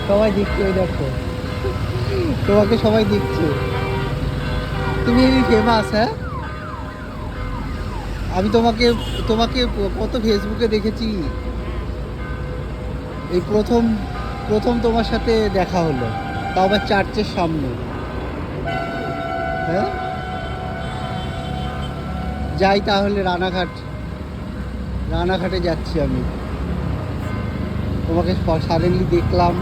সবাই দেখছে, ওই দেখো তোমাকে সবাই দেখছে, তুমি এই ফেমাস। হ্যাঁ, আমি তোমাকে তোমাকে কত ফেসবুকে দেখেছি, এই প্রথম প্রথম তোমার সাথে দেখা হলো, তাও আবার চার্চের সামনে। হ্যাঁ, যাই তাহলে রানাঘাট, রানাঘাটে যাচ্ছি আমি, তোমাকে সাডেনলি দেখলাম।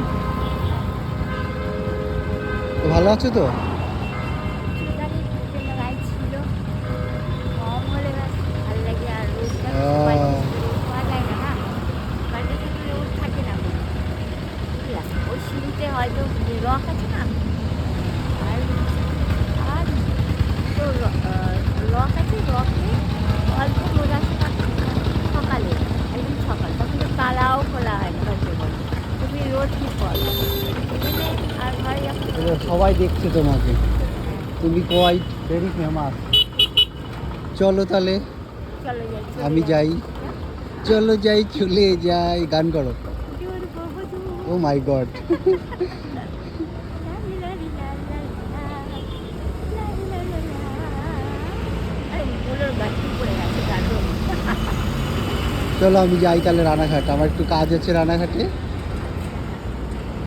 তো ভালো আছো তো? আহ, হয়তো রক আছে না, আর আর তো রক আছে, রকে অল্প রোদ আসে না সকালে, একদম সকাল, তখন তো তালাও খোলা হয় না হয়তো বলে, তুমি রোদ কি করো আর ঘরে যখন এবার সবাই দেখছে তোমাকে, তুমি কোয়াইট ভেরি ফেমাস। চলো তাহলে, চলে যাই আমি যাই। চলো যাই, চলে যাই, গান করো। দূর বহু ও মাই গড। আরে মুলোর গাছটি পড়ে গেছে গান। চলো আমি যাই তাহলে রানাঘাট, আমার একটু কাজ আছে রানাঘাটে।